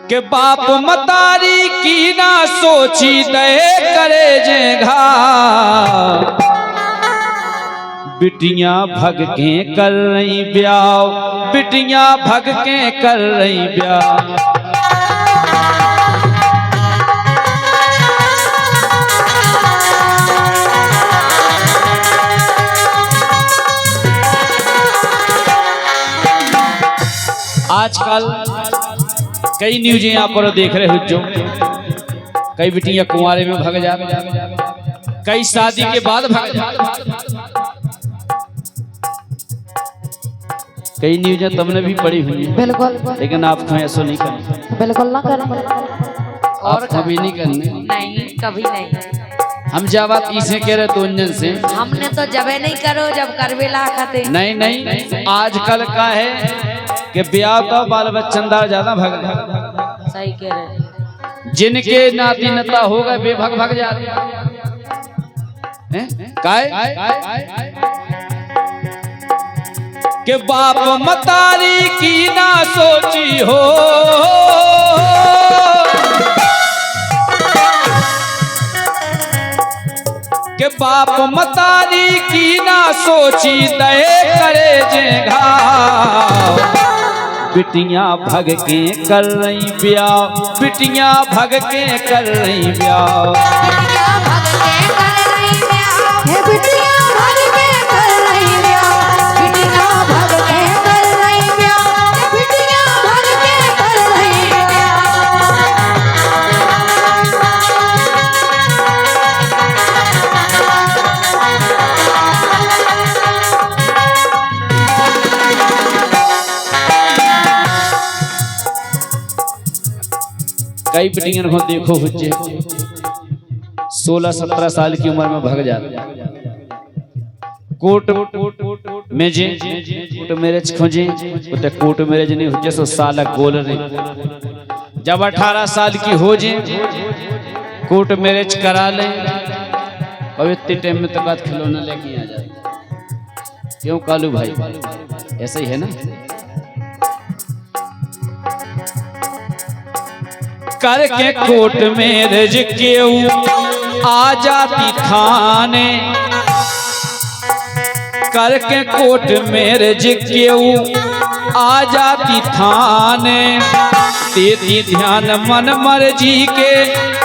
के बाप मतारी की ना सोची दे करे जे घा बिटियां भग के कर रही ब्याह बिटियां भग के कर रही ब्याह। आजकल कई न्यूज यहाँ पर देख रहे हो जो कई बिटियां कुंवारे में भग जा कई शादी के बाद भग जा कई न्यूज़ तुमने भी पढ़ी हुई है बिल्कुल, लेकिन आप तो ऐसा नहीं करना बिल्कुल ना करें और कभी नहीं करने नहीं कभी नहीं। हम जब बात इसे कह रहे तो इंजन से हमने तो जबे नहीं करो जब करवे ला खाते नहीं नहीं आजकल का है कि ब्याह का बाल बच्चनदार ज्यादा भग सही कह रहे जिनके नाती नता हो गए बेभग भग जाते के बाप मतारी की ना सोची हो के बाप मतारी की ना सोची दे करे जे घाव बिटियां भग के कर रही ब्याह बिटियां भग के कर रही ब्याह। कई बिटियां को देखो बच्चे 16-17 साल की उम्र में भग जाते कोर्ट में जे कोर्ट मैरिज खोजे तो कोर्ट मैरिज नहीं हो जैसे साल गोल रहे जब 18 साल की हो जे कोर्ट मैरिज करा ले और इतने टाइम में तो बात खिलौना लेके आ जाते क्यों कालू भाई ऐसा ही है ना। करके कोर्ट मैरिज केऊ आ जाती थाने करके कोर्ट मैरिज केऊ आ जाती थाने तेरी ध्यान मन मर्जी के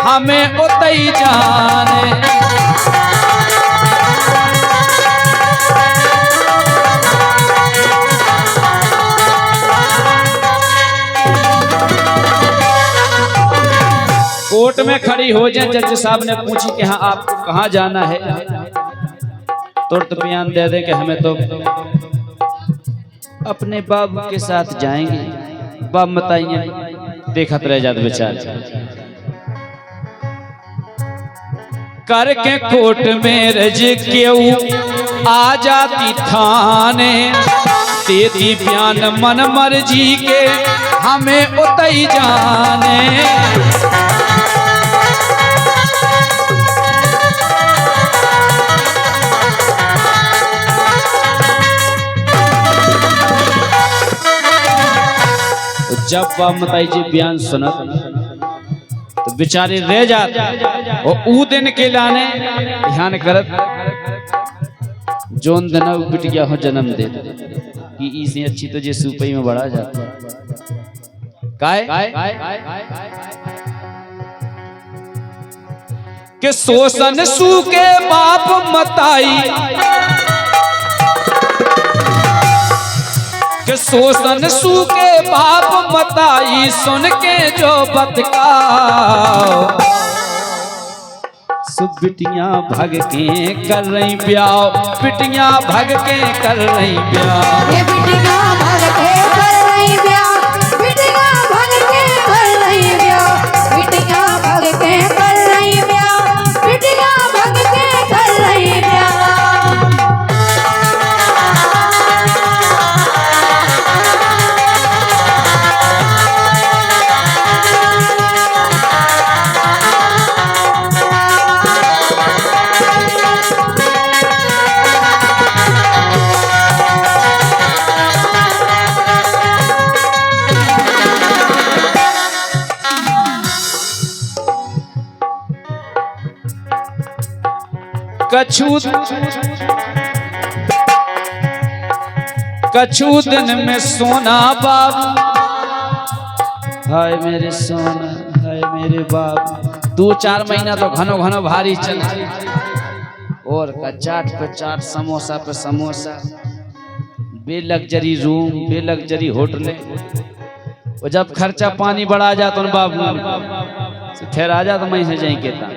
हमें उतई जाने। कोर्ट में खड़ी हो जाए जज साहब ने पूछी कि हाँ आपको कहाँ जाना है तुरंत बयान दे दे कि हमें तो अपने बाबू के साथ जाएंगे बाप बताइए देखत रह जाते बेचारे करके कोर्ट मैरिज केऊ आ जाती थाने तेरी बयान मन मर्जी के हमें उतई जाने। जब मताई जी बयान सुना तो बेचारे रह जाते और ऊ दिन के लाने ध्यान करत जोन दिन बिटिया हो जन्म दे कि इसे अच्छी तो जे सुपई में बढ़ा जाता काय के शोषण सू के बाप मताई के शोषण सू के बाप मताई सुन के जो बतकाओ सब बिटियां भग के कर रही ब्याह बिटियां भग के कर रही ब्याह। ये बिटियां भग के कर रही ब्याह बिटियां भग के कर रही ब्याह बिटियां भग के कर रही ब्याह बिटियां भग के कर रही ब्याह। कछु दिन में सोना बाबू, हाय मेरे सोना, हाय मेरे बाबू। 2-4 महीना तो घनो घनो भारी चल, और का चाट पे चाट, समोसा पे समोसा, बेलग्जरी रूम, बेलग्जरी होटलें। और जब खर्चा पानी बढ़ा जा तो बाबू फिर आ जा तो मैं से जाई केता।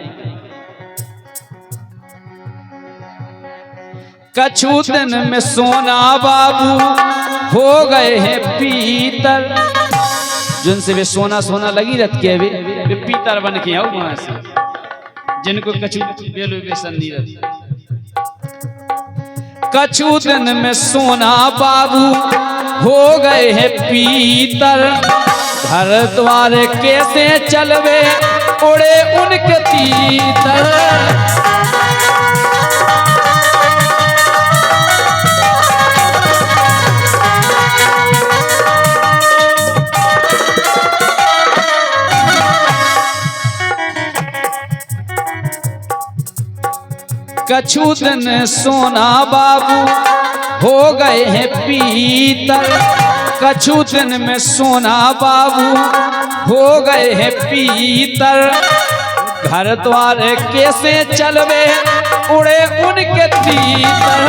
कछु दिन में सोना बाबू हो गए हैं पीतल, जिनसे वे सोना सोना लगी रत के वे पीतल बन के आओ वहां से, जिनको कछु बेलो बेसन नहीं रहती। कछु दिन में सोना बाबू हो गए हैं पीतल, घर द्वार कैसे चलवे उड़े उनके तीतर। कछु दिन सोना बाबू हो गए हैं पीतल, कछु दिन में सोना बाबू हो गए हैं पीतल, घर द्वार कैसे चलवे उड़े उनके तीतर।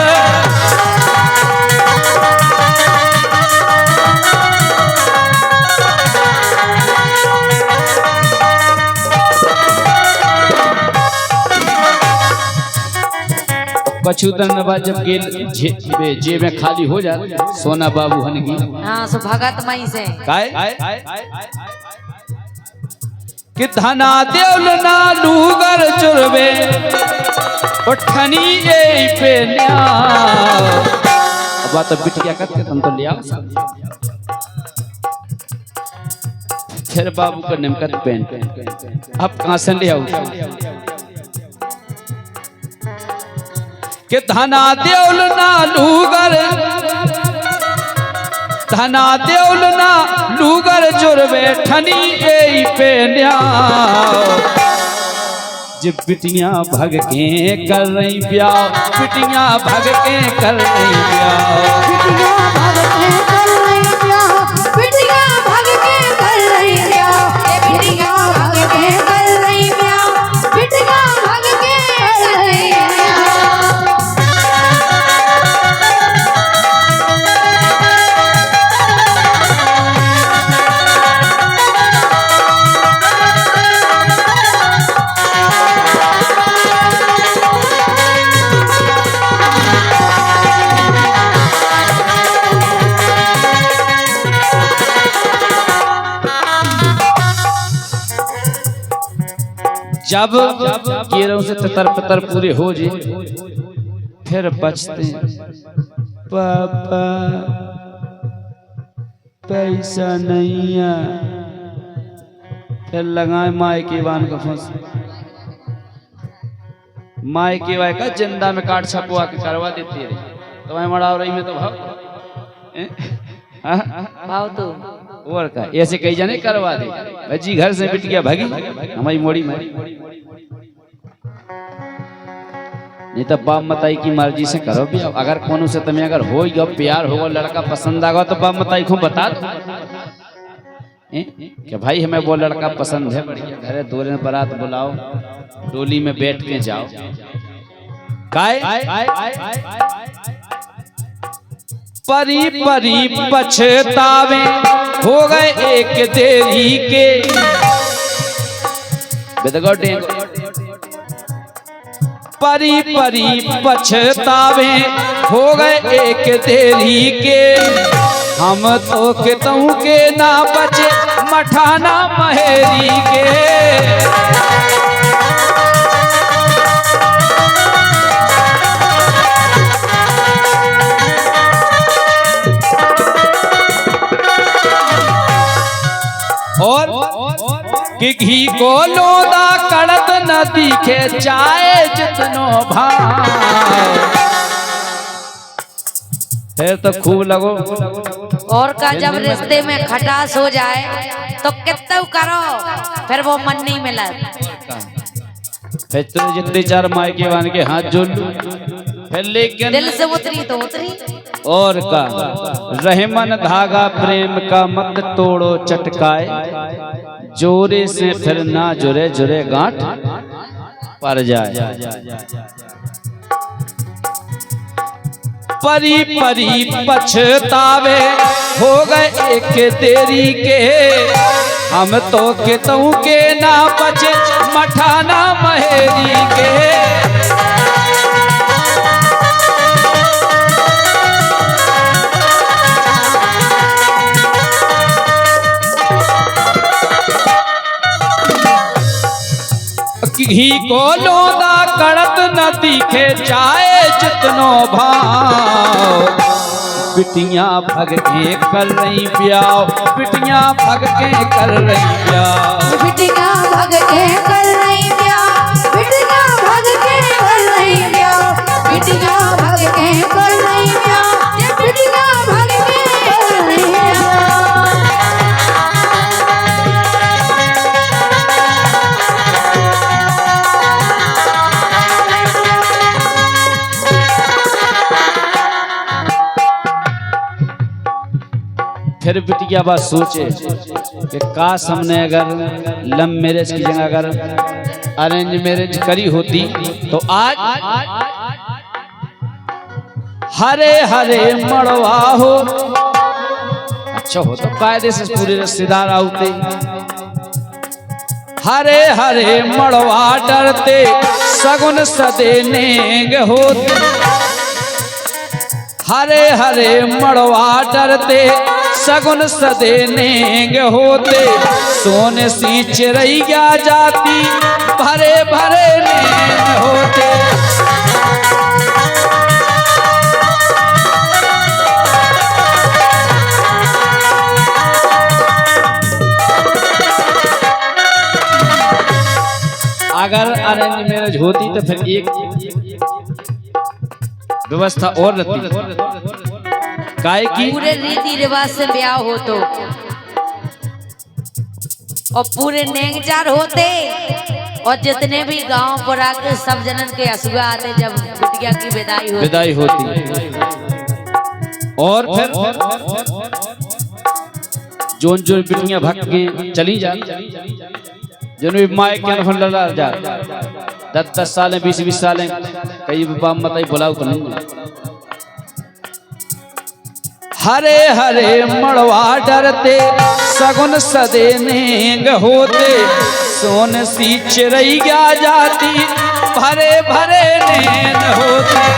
कछु दिन बाद जब जेब में खाली हो जाए सोना बाबू हन की, हाँ सो भगत मई से कि धना देवल ना लूगर चुरबे उठनी ए पे न्या। अब तो बिटिया करते तुम तो ले आओ, फिर बाबू का निमकत पेन, अब कहां से ले आओ कि धना देवल ना लूगर, धना देवल ना लूगर जुर्बे ठनी ए पे न्या। जब बिटियां भग के कर रही ब्याह, बिटियां भग के कर रही ब्याह, बिटिया भग के कर रही ब्याह, बिटिया भग के कर रही ब्याह, बिटिया भग के कर रही ब्याह, बिटिया भग के कर रही ब्याह। जब केरों से ततर पतर पूरे हो जाए फिर बचते पापा पैसा नहीं है, फिर लगाए माए के वान का फंस, माए के वाय का जिंदा में काट छपवा के करवा देती है। तो मैं मड़ा रही में तो भाव भाव तो और का ऐसे कई जाने करवा दे जी, घर से बिट गया भागी हमारी मोड़ी में। नहीं तो बाप मताई की मर्जी से करो भी। अगर कोनो से तुम्हें अगर हो गया प्यार होगा, लड़का पसंद आगा तो बाप मताई को बता दो कि भाई हमें वो लड़का पसंद है, बढ़िया घरे दूल्हे बारात बुलाओ, डोली में बैठ के जाओ। काय परी परी पछतावे हो गए एक देरी के, परी परी पछतावे हो गए एक देरी के, हम तो कितों के ना बचे मठाना महेरी के। और कि घी को लोदा कड़त न दिखे चाहे जितनो भाई, फिर तो खूब लगो। और का जब रिश्ते में खटास हो जाए तो कितना करो, फिर वो मन नहीं मिला। फिर तो जितने चार मायके वान के हाथ जोड़ लूं फिर, लेकिन दिल से उतरी तो उतरी। और का रहमन धागा प्रेम का मत तोड़ो चटकाए, जोरे से फिर ना जुरे जुरे गांठ पड़ जाए। परी परी पछतावे हो गए एक तेरी के, हम तो के तऊ के ना बचे मठाना महेरी के। घी को लोदा कड़त न दिखे चाहे जितनो भाव, बिटियां भग के कर रही ब्याह, बिटियां भग के कर रही ब्याह, बिटियां भग के कर रही ब्याह, बिटियां भग के कर रही ब्याह, बिटियां भग के कर रही ब्याह, बिटियां भग के कर रही ब्याह। फिर बिटिया बात सोचे कि काश हमने अगर लव मैरिज की जगह अगर अरेंज मैरिज करी होती तो आज हरे हरे मड़वा हो। अच्छा हो तो कायदे से पूरे रिश्तेदार आते, हरे हरे मड़वा डरते सगुन सदे नेंग होते, हरे हरे मड़वा डरते सगुन सदे नेंग होते, सोने सी चिरैया जाती भरे भरे नेंग होते। अगर अरेंज मैरिज होती तो फिर एक व्यवस्था और रहती, काहे की पूरे रीति रिवाज से ब्याह हो तो और पूरे नेंगचार होते, और जितने भी गांव पर आके सब जनन के हसुआ आते जब बिटिया की विदाई होती। और फिर जोन जोन बिटियां भग के चली जा, जन भी माए के अनफल लड़ा जा 10 साल 20 साल कई बाप मत बुलाओ तो नहीं। हरे हरे मड़वा डरते सगुन सदे नेंग होते, सोन सी चिरैया जाती भरे भरे नेंग होते।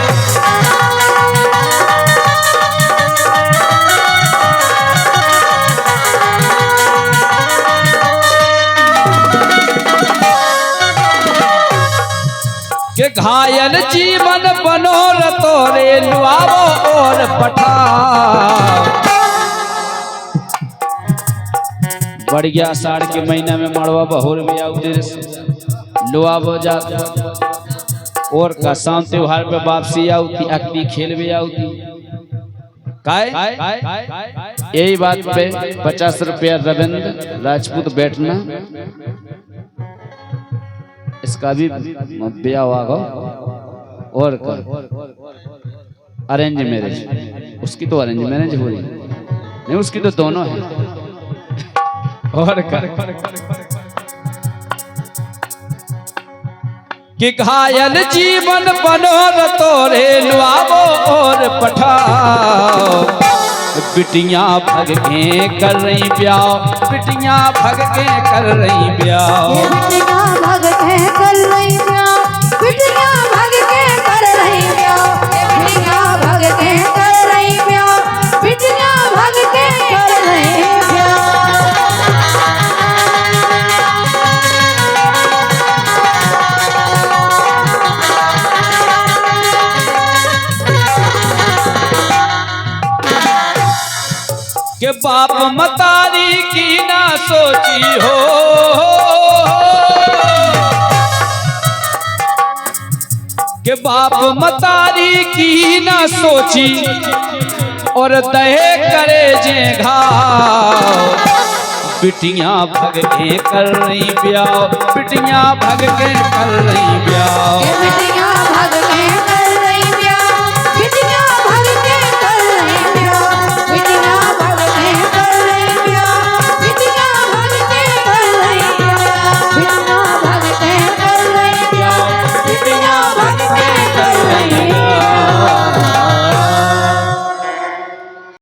के घायल जीवन बनो रतोरे लुआवो और पठाओ। बढ़ गया आषाढ़ के महीना में मड़वा बहोर में आउते लुआवो जाता, और का शाम त्योहार पे वापसी आउती, अकली खेल भी आउती। काय यही बात पे 50 रुपया रविंद्र राजपूत बैठना, इसका भी ब्याह होगा। और अरेंज मैरिज, उसकी तो अरेंज मैरिज हो रही नहीं, उसकी तो दोनों है। और कि घायल जीवन बनो रतोरे लुआवो और पठाओ, बिटियां भग के कर रही ब्याह, बिटियां भग के कर रही ब्याह, बिटियां भग के कर रही ब्याह, बिटियां भग के कर रही ब्याह, बिटियां भग के कर रही ब्याह, बिटियां भग के कर रही ब्याह। के बाप मतारी की ना सोची हो, के बाप मतारी की ना सोची, और दहे करे जे घाव, बिटियां भग के कर रही ब्याह, बिटियां भग के कर रही ब्याह। बिटिया